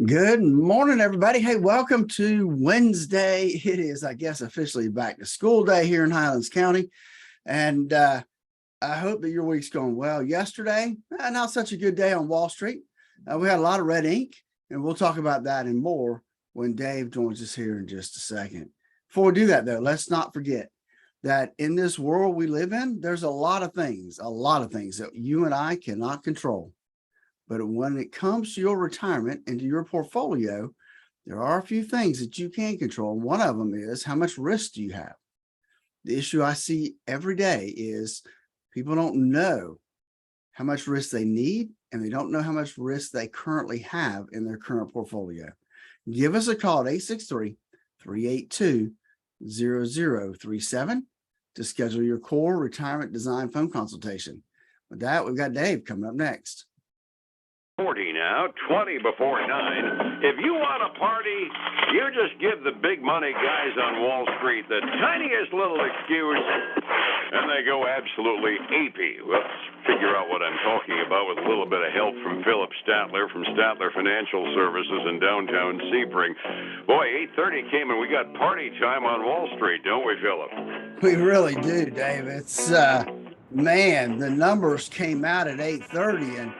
Good morning, everybody. Hey, welcome to Wednesday. It is, I guess, officially back to school day here in Highlands County. And I hope that your week's going well. Yesterday, not such a good day on Wall Street. We had a lot of red ink, and we'll talk about that and more when Dave joins us here in just a second. Before we do that, though, let's not forget that in this world we live in, there's a lot of things that you and I cannot control. But when it comes to your retirement and to your portfolio, there are a few things that you can control. One of them is how much risk do you have? The issue I see every day is people don't know how much risk they need, and they don't know how much risk they currently have in their current portfolio. Give us a call at 863-382-0037 to schedule your core retirement design phone consultation. With that, we've got Dave coming up next. 40 now, 20 before 9. If you want a party, you just give the big money guys on Wall Street the tiniest little excuse, and they go absolutely apey. Let's figure out what I'm talking about with a little bit of help from Phillip Statler from Statler Financial Services in downtown Sebring. Boy, 8:30 came and we got party time on Wall Street, don't we, Phillip? We really do, Dave. It's, man, the numbers came out at 8:30 and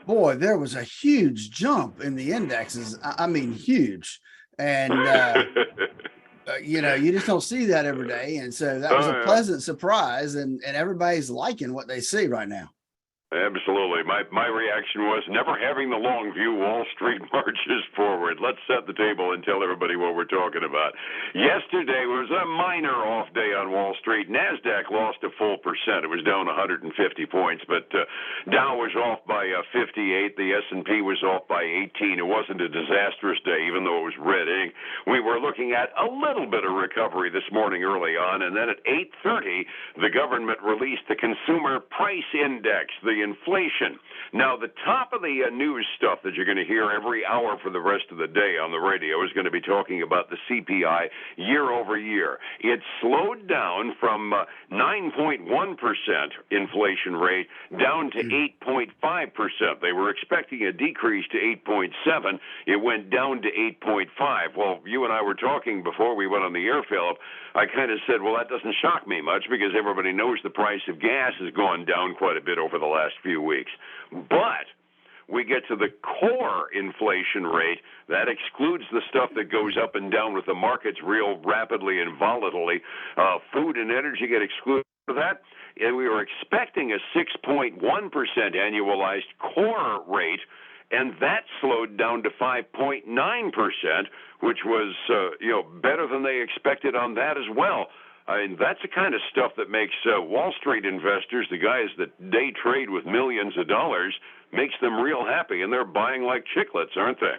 boy, there was a huge jump in the indexes. I mean, huge. And, you know, you just don't see that every day. And so that was a pleasant surprise, and everybody's liking what they see right now. Absolutely. My reaction was never having the long view. Wall Street marches forward. Let's set the table and tell everybody what we're talking about. Yesterday was a minor off day on Wall Street. NASDAQ lost a full percent. It was down 150 points, but Dow was off by 58. The S&P was off by 18. It wasn't a disastrous day, even though it was red ink. We were looking at a little bit of recovery this morning early on, and then at 8:30, the government released the Consumer Price Index, the inflation. Now, the top of the news stuff that you're going to hear every hour for the rest of the day on the radio is going to be talking about the CPI year over year. It slowed down from 9.1% inflation rate down to 8.5%. They were expecting a decrease to 8.7. It went down to 8.5. Well, you and I were talking before we went on the air, Phillip. I kind of said, well, that doesn't shock me much because everybody knows the price of gas has gone down quite a bit over the last few weeks. But we get to the core inflation rate. That excludes the stuff that goes up and down with the markets real rapidly and volatilely. Food and energy get excluded from that. And we were expecting a 6.1% annualized core rate, and that slowed down to 5.9%, which was better than they expected on that as well. I mean, that's the kind of stuff that makes Wall Street investors, the guys that day trade with millions of dollars, makes them real happy, and they're buying like chiclets, aren't they?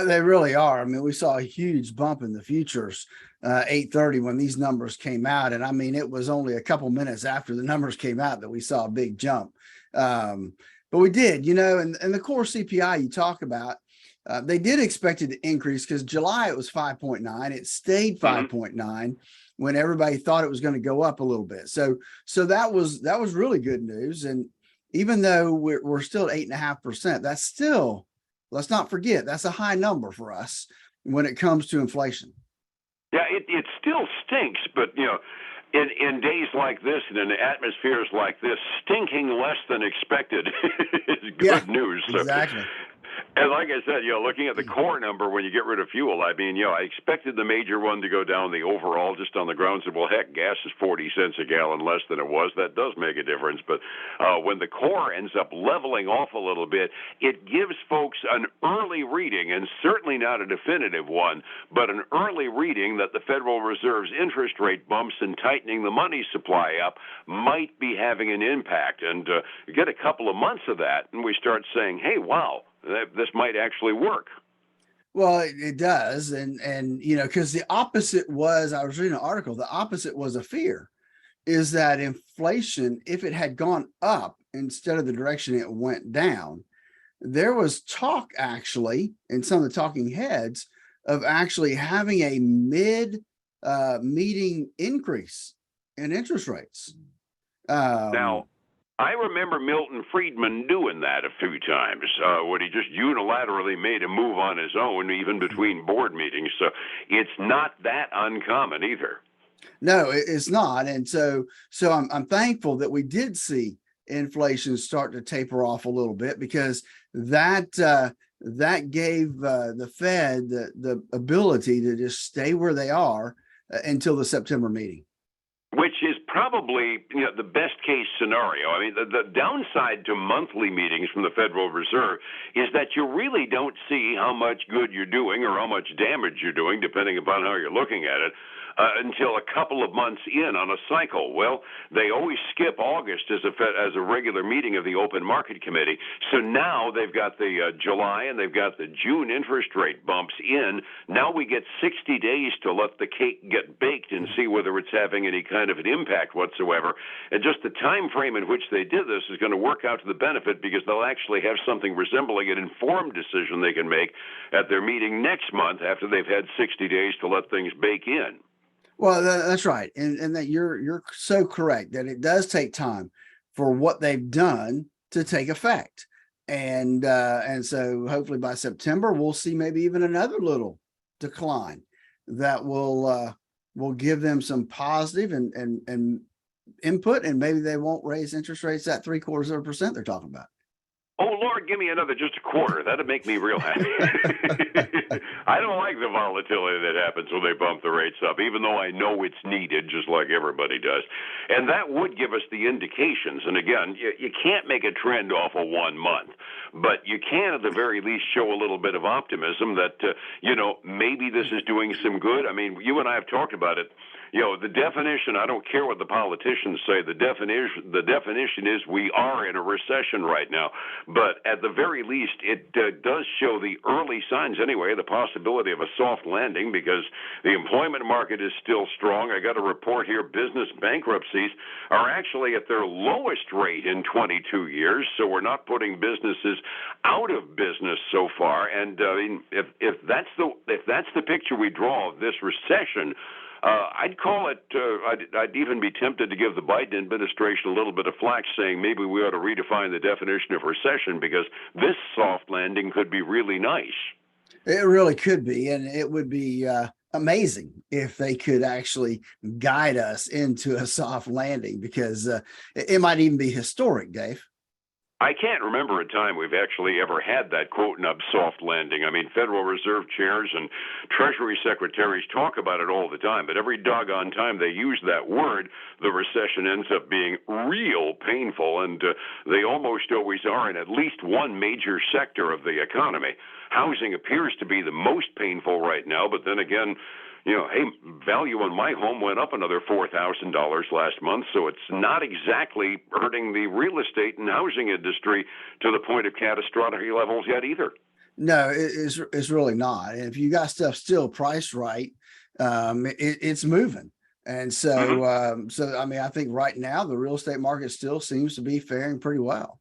They really are. I mean, we saw a huge bump in the futures 8:30 when these numbers came out. And I mean, it was only a couple minutes after the numbers came out that we saw a big jump. But we did, and the core CPI you talk about, they did expect it to increase because July it was 5.9. It stayed 5.9 when everybody thought it was going to go up a little bit. So that was really good news. And even though we're still at 8.5%, that's still, let's not forget, that's a high number for us when it comes to inflation. Yeah, it still stinks, but in days like this and in atmospheres like this, stinking less than expected is good news. So, exactly. And like I said, looking at the core number when you get rid of fuel, I mean, I expected the major one to go down, the overall, just on the grounds of, well, heck, gas is 40 cents a gallon less than it was. That does make a difference. But when the core ends up leveling off a little bit, it gives folks an early reading, and certainly not a definitive one, but an early reading that the Federal Reserve's interest rate bumps and tightening the money supply up might be having an impact. And you get a couple of months of that, and we start saying, hey, wow, this might actually work. Well, it does. And because the opposite was, I was reading an article, the opposite was a fear, is that inflation, if it had gone up instead of the direction it went down, there was talk actually in some of the talking heads of actually having a mid-meeting increase in interest rates. Now, I remember Milton Friedman doing that a few times when he just unilaterally made a move on his own, even between board meetings. So it's not that uncommon either. No, it's not. And so I'm thankful that we did see inflation start to taper off a little bit, because that gave the Fed the ability to just stay where they are until the September meeting. Which is probably the best case scenario. I mean, the downside to monthly meetings from the Federal Reserve is that you really don't see how much good you're doing or how much damage you're doing, depending upon how you're looking at it, until a couple of months in on a cycle. Well, they always skip August as a regular meeting of the Open Market Committee. So now they've got the July and they've got the June interest rate bumps in. Now we get 60 days to let the cake get baked and see whether it's having any kind of an impact whatsoever. And just the time frame in which they did this is going to work out to the benefit, because they'll actually have something resembling an informed decision they can make at their meeting next month after they've had 60 days to let things bake in. Well, that's right. And that you're so correct that it does take time for what they've done to take effect. And so hopefully by September, we'll see maybe even another little decline that will give them some positive and input, and maybe they won't raise interest rates at 0.75% they're talking about. Oh, Lord, give me another, just a quarter. That'd make me real happy. I don't like the volatility that happens when they bump the rates up, even though I know it's needed, just like everybody does. And that would give us the indications. And again, you can't make a trend off of 1 month, but you can at the very least show a little bit of optimism that, maybe this is doing some good. I mean, you and I have talked about it. The definition, I don't care what the politicians say, the definition is we are in a recession right now. But at the very least, it does show the early signs anyway, the possibility of a soft landing, because the employment market is still strong. I got a report here, business bankruptcies are actually at their lowest rate in 22 years. So we're not putting businesses out of business so far. And if that's the picture we draw of this recession, I'd call it, I'd even be tempted to give the Biden administration a little bit of flack, saying maybe we ought to redefine the definition of recession, because this soft landing could be really nice. It really could be. And it would be amazing if they could actually guide us into a soft landing, because it might even be historic, Dave. I can't remember a time we've actually ever had that quote-unquote soft landing. I mean, Federal Reserve chairs and Treasury secretaries talk about it all the time, but every doggone time they use that word, the recession ends up being real painful, and they almost always are in at least one major sector of the economy. Housing appears to be the most painful right now, but then again, hey, value on my home went up another $4,000 last month, so it's not exactly hurting the real estate and housing industry to the point of catastrophic levels yet either. No, it's really not. And if you got stuff still priced right, it's moving. And so, I mean, I think right now the real estate market still seems to be faring pretty well.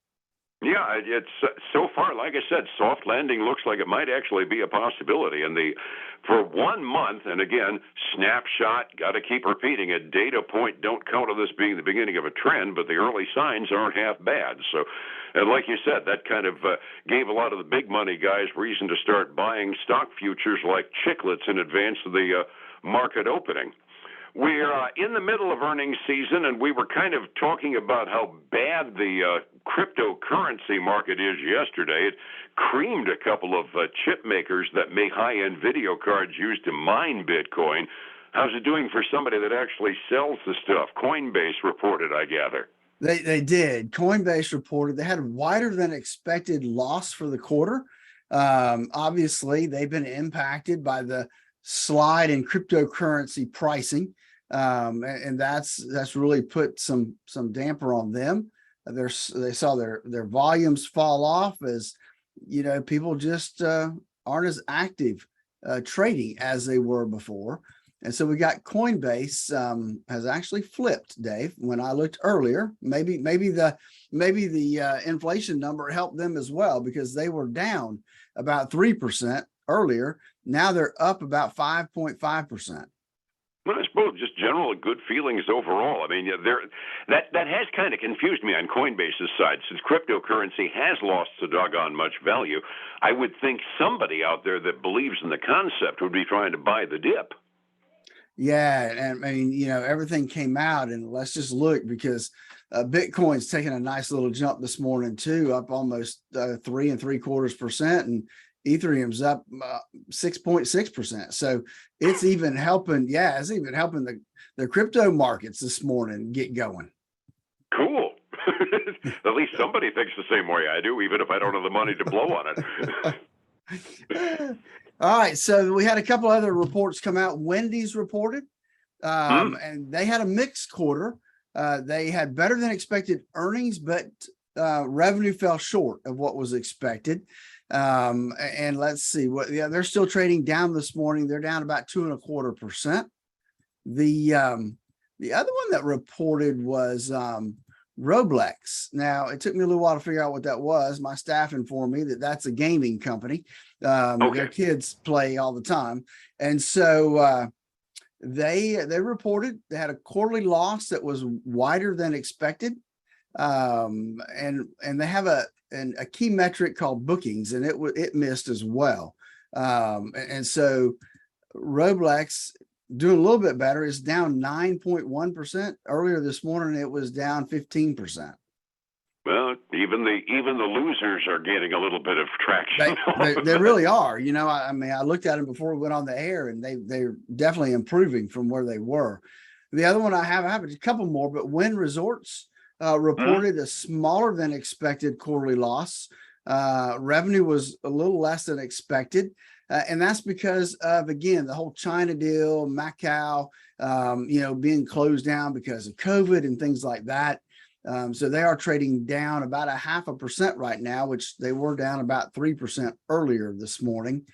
Yeah, it's so far, like I said, soft landing looks like it might actually be a possibility. And for 1 month, and again, snapshot, got to keep repeating it, data point, don't count on this being the beginning of a trend, but the early signs aren't half bad. So, and like you said, that kind of gave a lot of the big money guys reason to start buying stock futures like chiclets in advance of the market opening. We're in the middle of earnings season, and we were kind of talking about how bad the cryptocurrency market is yesterday. It creamed a couple of chip makers that make high-end video cards used to mine Bitcoin. How's it doing for somebody that actually sells the stuff? Coinbase reported, I gather. They did. Coinbase reported they had a wider than expected loss for the quarter. Obviously, they've been impacted by the slide in cryptocurrency pricing. And that's really put some damper on them. They saw their volumes fall off as, people just aren't as active trading as they were before. And so we got Coinbase has actually flipped, Dave. When I looked earlier, maybe the inflation number helped them as well, because they were down about 3% earlier. Now they're up about 5.5%. Well, I suppose just general good feelings overall. I mean, that has kind of confused me on Coinbase's side. Since cryptocurrency has lost so doggone much value, I would think somebody out there that believes in the concept would be trying to buy the dip. Yeah, and I mean, everything came out, and let's just look, because Bitcoin's taking a nice little jump this morning too, up almost 3.75%, and Ethereum's up 6.6%. So it's even helping. Yeah, it's even helping the crypto markets this morning get going. Cool. At least somebody thinks the same way I do, even if I don't have the money to blow on it. All right, so we had a couple other reports come out. Wendy's reported, and they had a mixed quarter. They had better than expected earnings, but revenue fell short of what was expected. And let's see they're still trading down this morning. They're down about 2.25%. The other one that reported was Roblox. Now, it took me a little while to figure out what that was. My staff informed me that that's a gaming company. Their kids play all the time. And so they reported they had a quarterly loss that was wider than expected. And they have a key metric called bookings, and it missed as well. And so Roblox doing a little bit better. It's down 9.1%. Earlier this morning, it was down 15%. Well, even the losers are getting a little bit of traction. They really are. I mean, I looked at them before we went on the air, and they're definitely improving from where they were. The other one I have a couple more, but Wynn Resorts reported a smaller than expected quarterly loss. Revenue was a little less than expected. And that's because of, again, the whole China deal, Macau, being closed down because of COVID and things like that. So they are trading down about 0.5% right now, which they were down about 3% earlier this morning.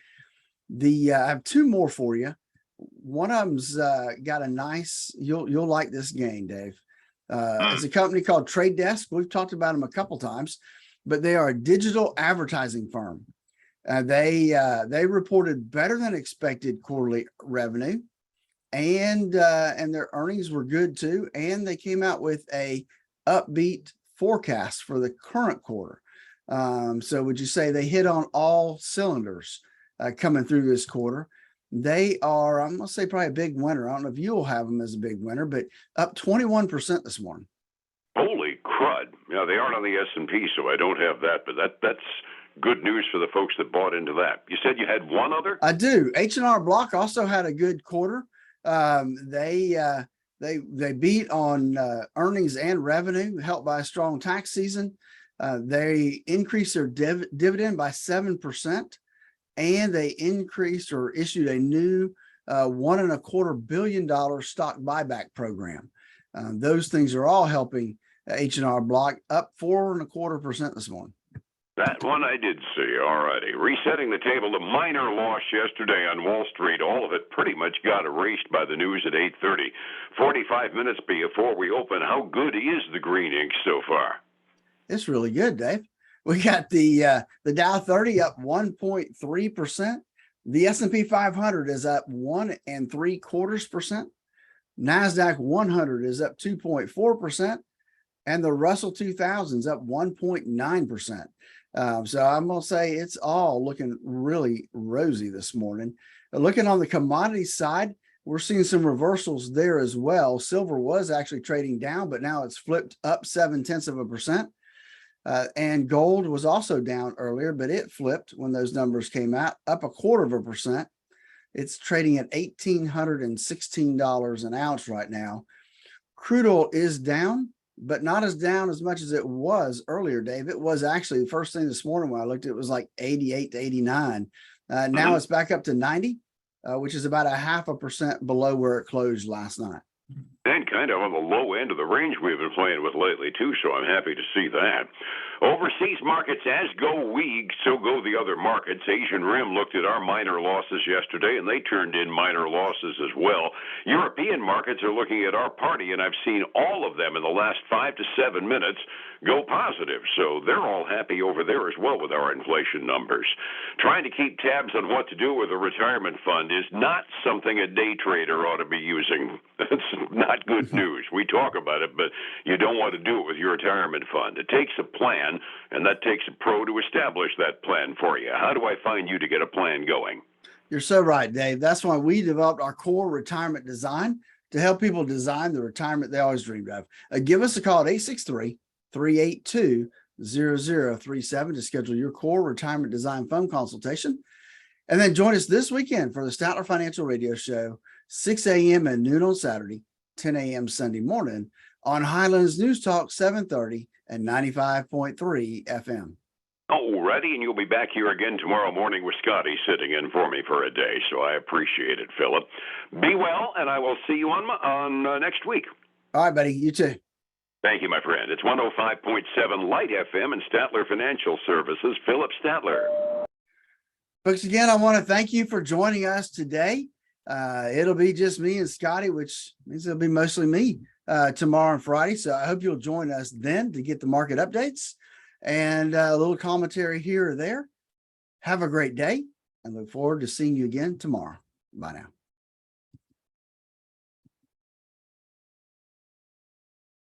I have two more for you. One of them's got a nice, you'll like this gain, Dave. It's a company called Trade Desk. We've talked about them a couple times, but they are a digital advertising firm. They reported better than expected quarterly revenue, and their earnings were good too. And they came out with a upbeat forecast for the current quarter. So would you say they hit on all cylinders coming through this quarter? They are, I'm going to say, probably a big winner. I don't know if you'll have them as a big winner, but up 21% this morning. Holy crud. Yeah, they aren't on the S&P, so I don't have that, but that's good news for the folks that bought into that. You said you had one other? I do. H&R Block also had a good quarter. They beat on earnings and revenue, helped by a strong tax season. They increased their dividend by 7%, and they increased or issued a new $1.25 billion stock buyback program. Those things are all helping H&R Block, up 4.25% this morning. That one I did see. All righty. Resetting the table, the minor loss yesterday on Wall Street, all of it pretty much got erased by the news at 8:30. 45 minutes before we open, how good is the green ink so far? It's really good, Dave. We got the Dow 30 up 1.3%. The S&P 500 is up 1.75%. NASDAQ 100 is up 2.4%. And the Russell 2000 is up 1.9%. So I'm going to say it's all looking really rosy this morning. Looking on the commodity side, we're seeing some reversals there as well. Silver was actually trading down, but now it's flipped up 0.7%. And gold was also down earlier, but it flipped when those numbers came out, up 0.25%. It's trading at $1,816 an ounce right now. Crude oil is down, but not as down as much as it was earlier, Dave. It was actually the first thing this morning when I looked, it was like 88 to 89. Now it's back up to 90, which is about 0.5% below where it closed last night. And kind of on the low end of the range we've been playing with lately, too, so I'm happy to see that. Overseas markets, as go we, so go the other markets. Asian Rim looked at our minor losses yesterday, and they turned in minor losses as well. European markets are looking at our party, and I've seen all of them in the last 5 to 7 minutes go positive. So they're all happy over there as well with our inflation numbers. Trying to keep tabs on what to do with a retirement fund is not something a day trader ought to be using. That's not good news. We talk about it, but you don't want to do it with your retirement fund. It takes a plan, and that takes a pro to establish that plan for you. How do I find you to get a plan going? You're so right, Dave. That's why we developed our core retirement design to help people design the retirement they always dreamed of. Give us a call at 863-382-0037 to schedule your core retirement design phone consultation. And then join us this weekend for the Statler Financial Radio Show, 6 a.m. and noon on Saturday, 10 a.m. Sunday morning on Highlands News Talk 730 and 95.3 FM. Alrighty, and you'll be back here again tomorrow morning with Scotty sitting in for me for a day, so I appreciate it, Phillip. Be well, and I will see you on next week. All right, buddy. You too. Thank you, my friend. It's 105.7 Light FM and Statler Financial Services, Phillip Statler. Folks, again, I want to thank you for joining us today. It'll be just me and Scotty, which means it'll be mostly me tomorrow and Friday. So I hope you'll join us then to get the market updates and a little commentary here or there. Have a great day and look forward to seeing you again tomorrow. Bye now.